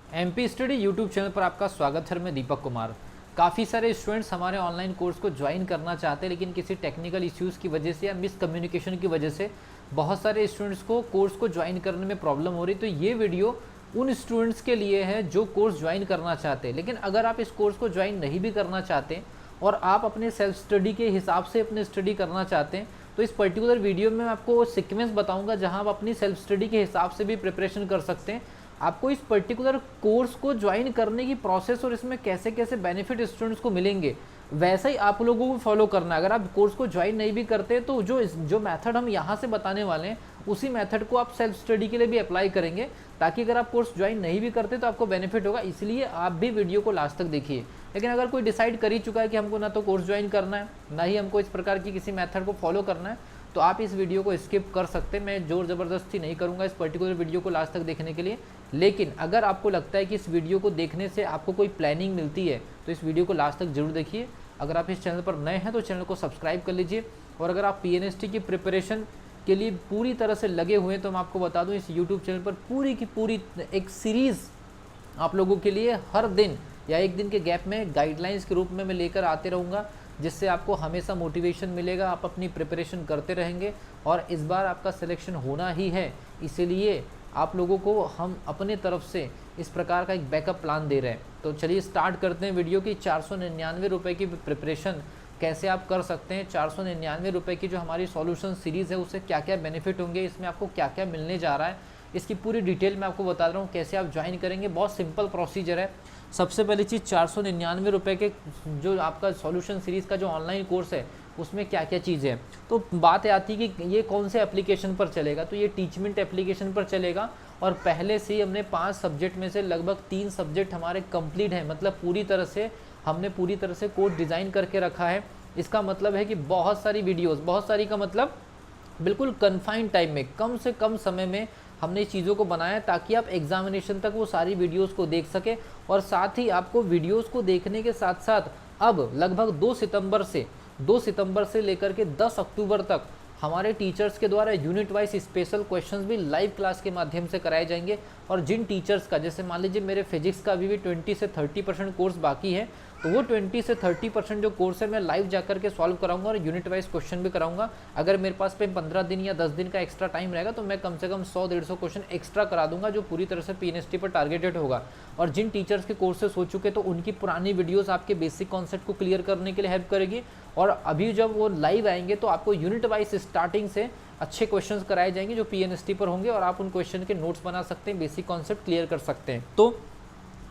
MP study YouTube channel पर आपका स्वागत है। मैं दीपक कुमार। काफ़ी सारे स्टूडेंट्स हमारे ऑनलाइन कोर्स को ज्वाइन करना चाहते हैं, लेकिन किसी टेक्निकल इश्यूज़ की वजह से या मिसकम्युनिकेशन की वजह से बहुत सारे स्टूडेंट्स को कोर्स को ज्वाइन करने में प्रॉब्लम हो रही। तो ये वीडियो उन स्टूडेंट्स के लिए है जो कोर्स ज्वाइन करना चाहते हैं, लेकिन अगर आप इस कोर्स को ज्वाइन नहीं भी करना चाहते और आप अपने सेल्फ स्टडी के हिसाब से अपने स्टडी करना चाहते हैं, तो इस पर्टिकुलर वीडियो में मैं आपको सीक्वेंस बताऊंगा जहां आप अपनी सेल्फ स्टडी के हिसाब से भी प्रिपरेशन कर सकते हैं। आपको इस पर्टिकुलर कोर्स को ज्वाइन करने की प्रोसेस और इसमें कैसे कैसे बेनिफिट स्टूडेंट्स को मिलेंगे वैसा ही आप लोगों को फॉलो करना है। अगर आप कोर्स को ज्वाइन नहीं भी करते तो जो मेथड हम यहाँ से बताने वाले हैं उसी मेथड को आप सेल्फ स्टडी के लिए भी अप्लाई करेंगे, ताकि अगर आप कोर्स ज्वाइन नहीं भी करते तो आपको बेनिफिट होगा। इसलिए आप भी वीडियो को लास्ट तक देखिए। लेकिन अगर कोई डिसाइड कर ही चुका है कि हमको ना तो कोर्स ज्वाइन करना है ना ही हमको इस प्रकार की किसी मेथड को फॉलो करना है, तो आप इस वीडियो को स्किप कर सकते हैं। मैं जोर ज़बरदस्ती नहीं करूंगा इस पर्टिकुलर वीडियो को लास्ट तक देखने के लिए। लेकिन अगर आपको लगता है कि इस वीडियो को देखने से आपको कोई प्लानिंग मिलती है तो इस वीडियो को लास्ट तक जरूर देखिए। अगर आप इस चैनल पर नए हैं तो चैनल को सब्सक्राइब कर लीजिए। और अगर आप पीएनएसटी की प्रिपरेशन के लिए पूरी तरह से लगे हुए हैं तो मैं आपको बता दूं, इस यूट्यूब चैनल पर पूरी की पूरी एक सीरीज़ आप लोगों के लिए हर दिन या एक दिन के गैप में गाइडलाइंस के रूप में मैं लेकर आते रहूँगा, जिससे आपको हमेशा मोटिवेशन मिलेगा। आप अपनी प्रिपरेशन करते रहेंगे और इस बार आपका सिलेक्शन होना ही है। इसीलिए आप लोगों को हम अपने तरफ से इस प्रकार का एक बैकअप प्लान दे रहे हैं। तो चलिए स्टार्ट करते हैं वीडियो की। 499 रुपये की प्रिपरेशन कैसे आप कर सकते हैं, 499 रुपये की जो हमारी सॉल्यूशन सीरीज़ है उससे क्या क्या बेनिफिट होंगे, इसमें आपको क्या क्या मिलने जा रहा है, इसकी पूरी डिटेल मैं आपको बता रहा हूँ। कैसे आप ज्वाइन करेंगे, बहुत सिंपल प्रोसीजर है। सबसे पहली चीज़, 499 रुपये के जो आपका सॉल्यूशन सीरीज़ का जो ऑनलाइन कोर्स है उसमें क्या क्या चीज़ें हैं। तो बात आती है कि ये कौन से एप्लीकेशन पर चलेगा, तो ये टीचमेंट एप्लीकेशन पर चलेगा। और पहले से ही हमने 5 सब्जेक्ट में से लगभग 3 सब्जेक्ट हमारे कंप्लीट हैं, मतलब पूरी तरह से कोड डिज़ाइन करके रखा है। इसका मतलब है कि बहुत सारी वीडियोस, बहुत सारी का मतलब बिल्कुल कन्फाइंड टाइम में, कम से कम समय में हमने चीज़ों को बनाया ताकि आप एग्जामिनेशन तक वो सारी वीडियोस को देख सकें। और साथ ही आपको वीडियोस को देखने के साथ साथ अब लगभग 2 सितंबर से लेकर के 10 अक्टूबर तक हमारे टीचर्स के द्वारा यूनिट वाइज स्पेशल क्वेश्चंस भी लाइव क्लास के माध्यम से कराए जाएंगे। और जिन टीचर्स का, जैसे मान लीजिए मेरे फिजिक्स का अभी भी 20 से 30% कोर्स बाकी है, तो वो 20 से 30% जो कोर्स है मैं लाइव जाकर के सॉल्व कराऊंगा और यूनिट वाइज क्वेश्चन भी कराऊंगा। अगर मेरे पास पे 15 दिन या 10 दिन का एक्स्ट्रा टाइम रहेगा तो मैं कम से कम 100-150 क्वेश्चन एक्स्ट्रा करा दूंगा, जो पूरी तरह से पीएनएसटी पर टारगेटेड होगा। और जिन टीचर्स के कोर्सेस हो चुके तो उनकी पुरानी वीडियोस आपके बेसिक कॉन्सेप्ट को क्लियर करने के लिए हेल्प करेगी। और अभी जब वो लाइव आएंगे तो आपको यूनिट वाइज स्टार्टिंग से अच्छे क्वेश्चंस कराए जाएंगे जो पीएनएसटी पर होंगे, और आप उन क्वेश्चन के नोट्स बना सकते हैं, बेसिक कॉन्सेप्ट क्लियर कर सकते हैं। तो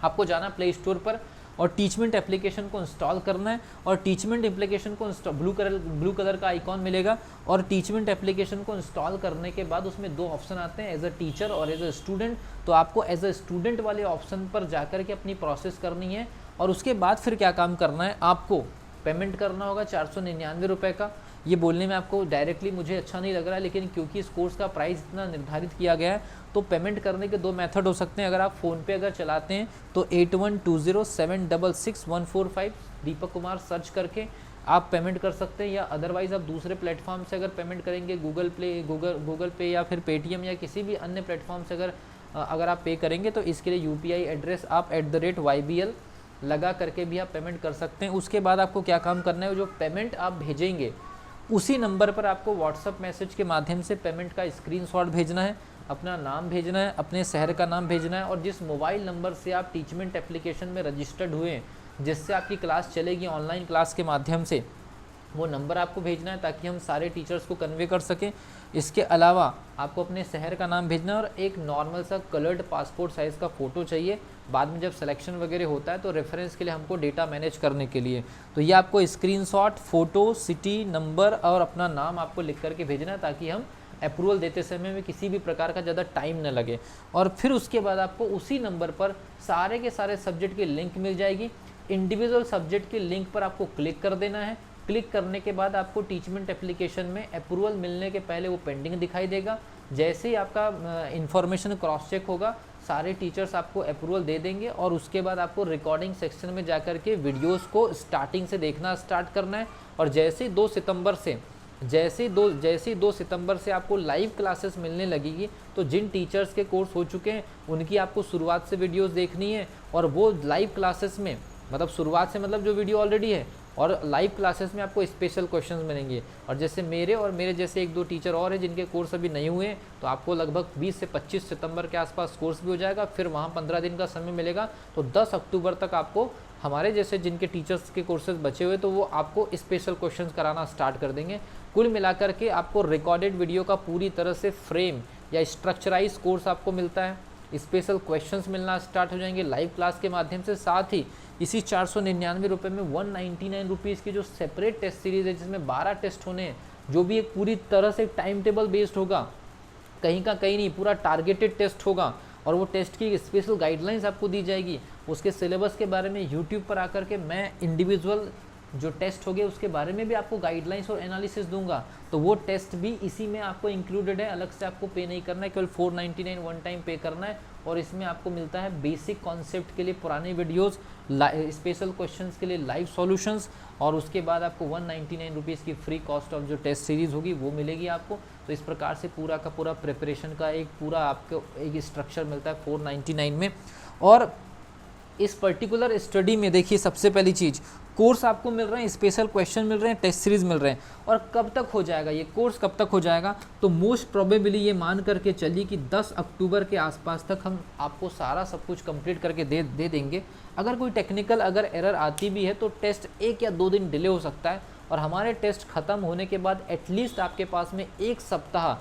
आपको जाना प्ले स्टोर पर और टीचमेंट एप्लीकेशन को इंस्टॉल करना है। और टीचमेंट एप्लीकेशन को ब्लू कलर का आइकॉन मिलेगा। और टीचमेंट एप्लीकेशन को इंस्टॉल करने के बाद उसमें 2 ऑप्शन आते हैं, एज अ टीचर और एज अ स्टूडेंट। तो आपको एज अ स्टूडेंट वाले ऑप्शन पर जाकर के अपनी प्रोसेस करनी है। और उसके बाद फिर क्या काम करना है, आपको पेमेंट करना होगा 499 रुपये का। ये बोलने में आपको डायरेक्टली मुझे अच्छा नहीं लग रहा है, लेकिन क्योंकि इस कोर्स का प्राइस इतना निर्धारित किया गया है तो पेमेंट करने के 2 मेथड हो सकते हैं। अगर आप फ़ोन पे अगर चलाते हैं तो 8120766145 दीपक कुमार सर्च करके आप पेमेंट कर सकते हैं, या अदरवाइज़ आप दूसरे प्लेटफॉर्म से अगर पेमेंट करेंगे, गूगल पे या फिर पेटीएम या किसी भी अन्य प्लेटफॉर्म से अगर आप पे करेंगे तो इसके लिए यूपीआई एड्रेस आप @YBL लगा करके भी आप पेमेंट कर सकते हैं। उसके बाद आपको क्या काम करना है, जो पेमेंट आप भेजेंगे उसी नंबर पर आपको व्हाट्सअप मैसेज के माध्यम से पेमेंट का स्क्रीनशॉट भेजना है, अपना नाम भेजना है, अपने शहर का नाम भेजना है, और जिस मोबाइल नंबर से आप टीचमेंट एप्लीकेशन में रजिस्टर्ड हुए हैं, जिससे आपकी क्लास चलेगी ऑनलाइन क्लास के माध्यम से, वो नंबर आपको भेजना है ताकि हम सारे टीचर्स को कन्वे कर सकें। इसके अलावा आपको अपने शहर का नाम भेजना है और एक नॉर्मल सा कलर्ड पासपोर्ट साइज़ का फ़ोटो चाहिए। बाद में जब सिलेक्शन वगैरह होता है तो रेफरेंस के लिए हमको डेटा मैनेज करने के लिए, तो ये आपको स्क्रीनशॉट, फ़ोटो, सिटी, नंबर और अपना नाम आपको लिख करके भेजना है ताकि हम अप्रूवल देते समय में किसी भी प्रकार का ज़्यादा टाइम न लगे। और फिर उसके बाद आपको उसी नंबर पर सारे के सारे सब्जेक्ट की लिंक मिल जाएगी। इंडिविजुअल सब्जेक्ट की लिंक पर आपको क्लिक कर देना है। क्लिक करने के बाद आपको टीचमेंट एप्लीकेशन में अप्रूवल मिलने के पहले वो पेंडिंग दिखाई देगा। जैसे ही आपका इन्फॉर्मेशन क्रॉस चेक होगा, सारे टीचर्स आपको अप्रूवल दे देंगे और उसके बाद आपको रिकॉर्डिंग सेक्शन में जाकर के वीडियोस को स्टार्टिंग से देखना स्टार्ट करना है। और जैसे 2 सितंबर से जैसे ही 2 सितंबर से आपको लाइव क्लासेस मिलने लगेगी, तो जिन टीचर्स के कोर्स हो चुके हैं उनकी आपको शुरुआत से वीडियोस देखनी है, और वो लाइव क्लासेस में मतलब शुरुआत से मतलब जो वीडियो ऑलरेडी है, और लाइव क्लासेस में आपको स्पेशल क्वेश्चंस मिलेंगे। और जैसे मेरे और मेरे जैसे 1-2 टीचर और हैं जिनके कोर्स अभी नहीं हुए हैं, तो आपको लगभग 20 से 25 सितंबर के आसपास कोर्स भी हो जाएगा। फिर वहाँ 15 दिन का समय मिलेगा, तो 10 अक्टूबर तक आपको हमारे जैसे जिनके टीचर्स के कोर्सेज बचे हुए, तो वो आपको स्पेशल क्वेश्चंस कराना स्टार्ट कर देंगे। कुल मिलाकर के आपको रिकॉर्डेड वीडियो का पूरी तरह से फ्रेम या स्ट्रक्चराइज कोर्स आपको मिलता है, स्पेशल क्वेश्चंस मिलना स्टार्ट हो जाएंगे लाइव क्लास के माध्यम से। साथ ही इसी 499 रुपये में 199 रुपीज़ की जो सेपरेट टेस्ट सीरीज़ है, जिसमें 12 टेस्ट होने हैं, जो भी एक पूरी तरह से टाइम टेबल बेस्ड होगा, कहीं का कहीं नहीं, पूरा टारगेटेड टेस्ट होगा, और वो टेस्ट की स्पेशल गाइडलाइंस आपको दी जाएगी। उसके सिलेबस के बारे में यूट्यूब पर आकर के मैं इंडिविजुअल जो टेस्ट हो गए उसके बारे में भी आपको गाइडलाइंस और एनालिसिस दूंगा, तो वो टेस्ट भी इसी में आपको इंक्लूडेड है। अलग से आपको पे नहीं करना है, केवल 499 वन टाइम पे करना है। और इसमें आपको मिलता है बेसिक कॉन्सेप्ट के लिए पुराने वीडियोस, स्पेशल क्वेश्चंस के लिए लाइव सॉल्यूशंस, और उसके बाद आपको 199 रुपीज़ की फ्री कॉस्ट ऑफ जो टेस्ट सीरीज़ होगी वो मिलेगी आपको। तो इस प्रकार से पूरा का पूरा प्रिपरेशन का एक पूरा आपको एक स्ट्रक्चर मिलता है 499 में। और इस पर्टिकुलर स्टडी में देखिए, सबसे पहली चीज़, कोर्स आपको मिल रहे हैं, स्पेशल क्वेश्चन मिल रहे हैं, टेस्ट सीरीज मिल रहे हैं। और कब तक हो जाएगा ये कोर्स, कब तक हो जाएगा, तो मोस्ट प्रोबेबली ये मान करके चलिए कि 10 अक्टूबर के आसपास तक हम आपको सारा सब कुछ कंप्लीट करके दे देंगे। अगर कोई टेक्निकल अगर एरर आती भी है तो टेस्ट 1 या 2 दिन डिले हो सकता है, और हमारे टेस्ट ख़त्म होने के बाद एटलीस्ट आपके पास में 1 सप्ताह,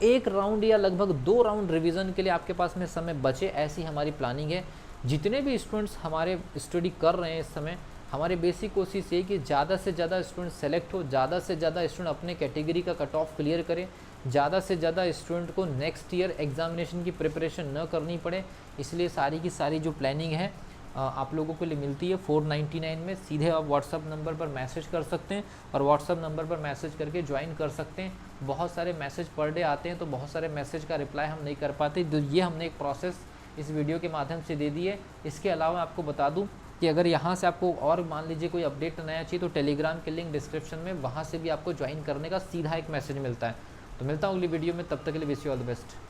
1 राउंड या लगभग 2 राउंड रिवीजन के लिए आपके पास में समय बचे, ऐसी हमारी प्लानिंग है। जितने भी स्टूडेंट्स हमारे स्टडी कर रहे हैं इस समय, हमारी बेसिक कोशिश ये कि ज़्यादा से ज़्यादा स्टूडेंट सेलेक्ट हो, ज़्यादा से ज़्यादा स्टूडेंट अपने कैटेगरी का कट ऑफ क्लियर करें, ज़्यादा से ज़्यादा स्टूडेंट को नेक्स्ट ईयर एग्जामिनेशन की प्रिपरेशन न करनी पड़े। इसलिए सारी की सारी जो प्लानिंग है आप लोगों के लिए मिलती है 499 में। सीधे आप व्हाट्सअप नंबर पर मैसेज कर सकते हैं, और व्हाट्सअप नंबर पर मैसेज करके ज्वाइन कर सकते हैं। बहुत सारे मैसेज पर डे आते हैं, तो बहुत सारे मैसेज का रिप्लाई हम नहीं कर पाते, तो ये हमने एक प्रोसेस इस वीडियो के माध्यम से दे दी है। इसके अलावा आपको बता दूं कि अगर यहाँ से आपको और मान लीजिए कोई अपडेट नया चाहिए, तो टेलीग्राम के लिंक डिस्क्रिप्शन में, वहाँ से भी आपको ज्वाइन करने का सीधा एक मैसेज मिलता है। तो मिलता हूँ अगली वीडियो में, तब तक के लिए wish you all the best.